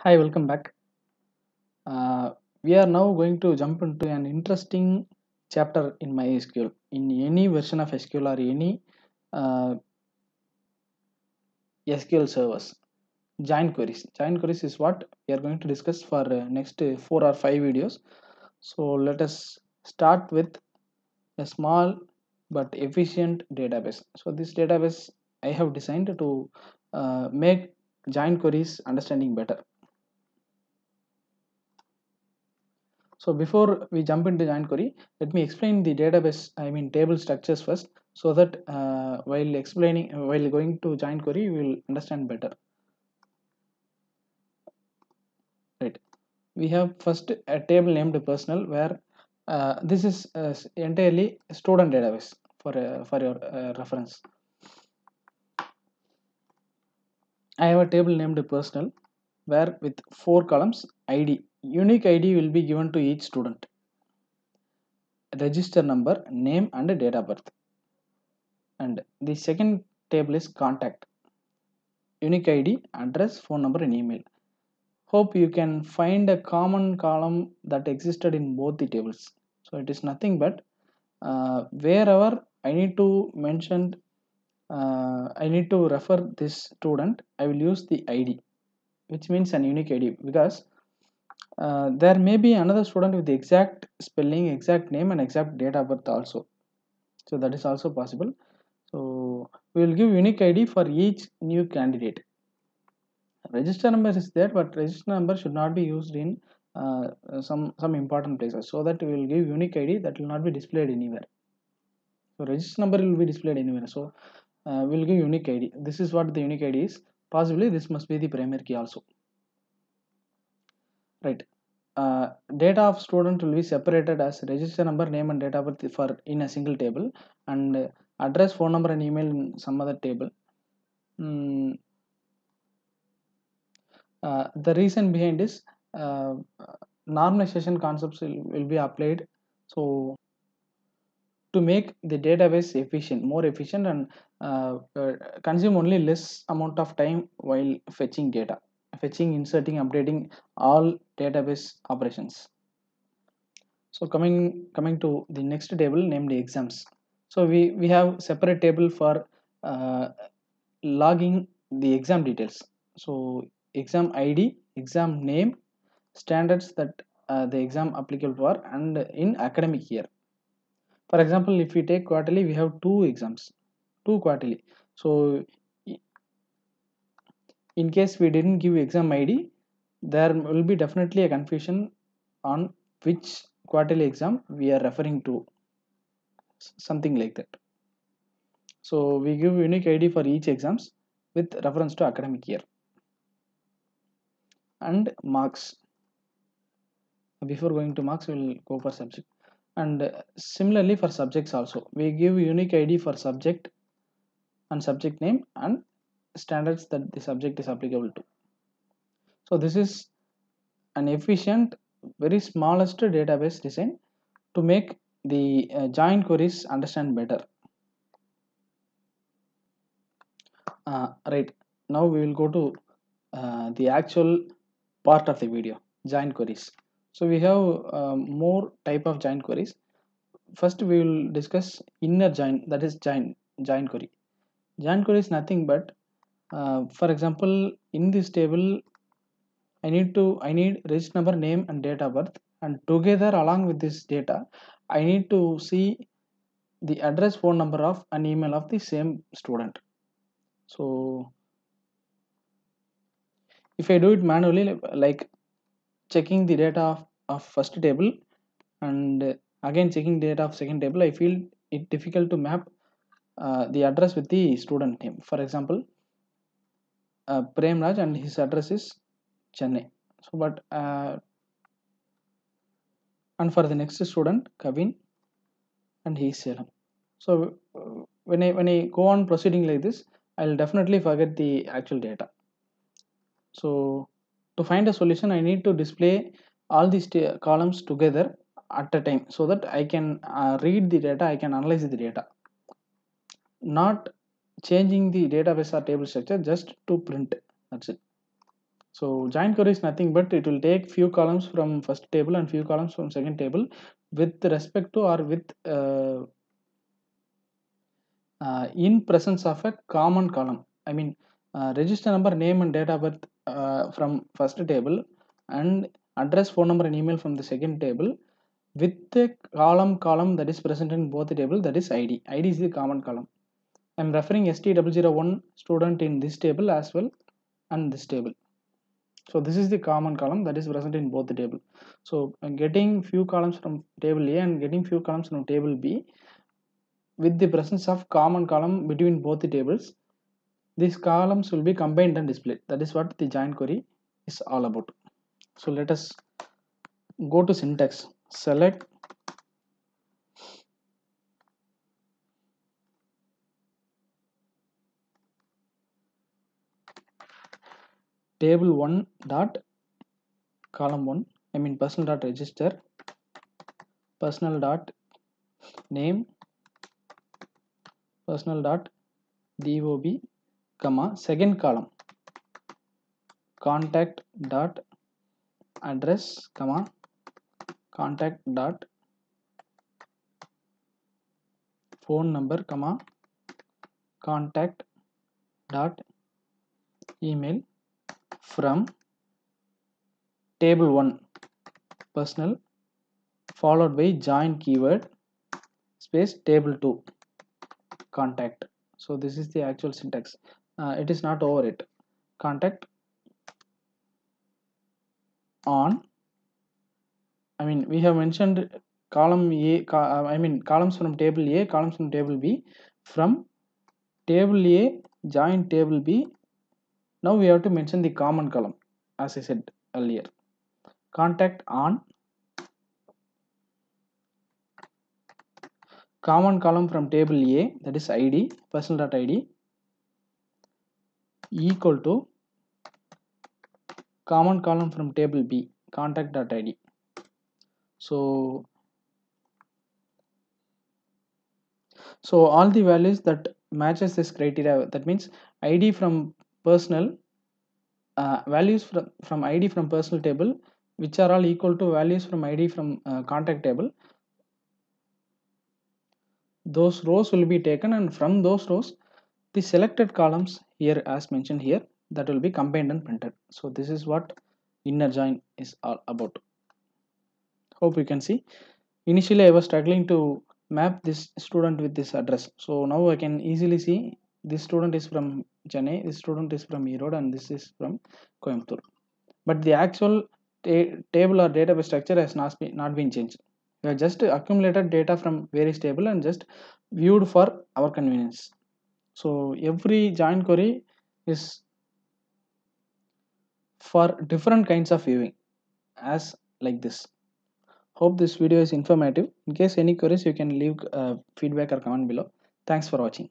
Hi, welcome back. We are now going to jump into an interesting chapter in MySQL. In any version of SQL or any uh, SQL servers, giant queries. Giant queries is what we are going to discuss for next 4 or 5 videos. So let us start with a small but efficient database. So this database I have designed to make giant queries understanding better. So before we jump into giant query, let me explain the database, I mean table structures first, so that while going to giant query, you will understand better. Right. We have first a table named personal, where this is entirely student database for your reference. I have a table named personal, where with 4 columns ID, unique ID will be given to each student, register number, name, and date of birth. And the second table is contact, unique ID, address, phone number, and email. Hope you can find a common column that existed in both the tables. So it is nothing but wherever I need to mention, I need to refer this student, I will use the ID, which means an unique ID, because there may be another student with the exact spelling, exact name, and exact date of birth also. So that is also possible. So we will give unique ID for each new candidate. Register number is there, but register number should not be used in some important places, so that we will give unique ID that will not be displayed anywhere. So register number will be displayed anywhere, so we'll give unique ID. This is what the unique ID is. Possibly this must be the primary key also. Right. Data of student will be separated as register number, name, and date of birth for in a single table, and address, phone number, and email in some other table. Mm, the reason behind is normalization concepts will be applied, so to make the database efficient, more efficient, and consume only less amount of time while fetching data, fetching, inserting, updating all database operations. So coming to the next table named exams. So we have separate table for uh, logging the exam details. So exam ID, exam name, standards that the exam applicable for, and in academic year. For example, if we take quarterly, we have two exams, two quarterly. So in case we didn't give exam ID, there will be definitely a confusion on which quarterly exam we are referring to, something like that. So we give unique ID for each exams with reference to academic year. And marks, before going to marks, we'll go for subject. And similarly for subjects also, we give unique ID for subject and subject name and standards that the subject is applicable to. So this is an efficient, very smallest database design to make the joint queries understand better. Right. Now we will go to the actual part of the video, joint queries. So we have more type of joint queries. First we will discuss inner join, that is joint query. Joint query is nothing but for example, in this table I need register number, name, and date of birth, and together along with this data I need to see the address, phone number of an email of the same student. So if I do it manually, like checking the data of first table and again checking data of second table, I feel it difficult to map the address with the student name. For example, Prem Raj, and his address is Chennai. So but and for the next student Kavin, and he is Salem. So when I go on proceeding like this, I'll definitely forget the actual data. So to find a solution, I need to display all these columns together at a time, so that I can read the data, I can analyze the data, not changing the database or table structure just to print. That's it. So join query is nothing but it will take few columns from first table and few columns from second table with respect to or with in presence of a common column. I mean, register number, name and date of birth from first table, and address, phone number and email from the second table, with the column that is present in both the table, that is id. Id is the common column. I'm referring ST001 student in this table as well and this table. So this is the common column that is present in both the table. So getting few columns from table A and getting few columns from table B with the presence of common column between both the tables, these columns will be combined and displayed. That is what the join query is all about. So let us go to syntax. Select table 1 dot column 1, I mean personal dot register, personal dot name, personal dot dob, comma, second column contact dot address, comma, contact dot phone number, comma, contact dot email from table 1 personal followed by join keyword space table 2 contact. So this is the actual syntax. It is not over it. Contact on, I mean we have mentioned column A, I mean columns from table A, columns from table B. From table A join table B. Now we have to mention the common column as I said earlier. Contact on common column from table A, that is id, personal.id, equal to common column from table B, contact.id. So all the values that matches this criteria, that means id from personal, values from id from personal table which are all equal to values from id from contact table, those rows will be taken, and from those rows the selected columns here as mentioned here, that will be combined and printed. So this is what inner join is all about. Hope you can see. Initially I was struggling to map this student with this address, so now I can easily see this student is from Chennai, this student is from Erode, and this is from Coimbatore. But the actual table or database structure has not been changed. We have just accumulated data from various table and just viewed for our convenience. So every join query is for different kinds of viewing as like this. Hope this video is informative. In case any queries, you can leave feedback or comment below. Thanks for watching.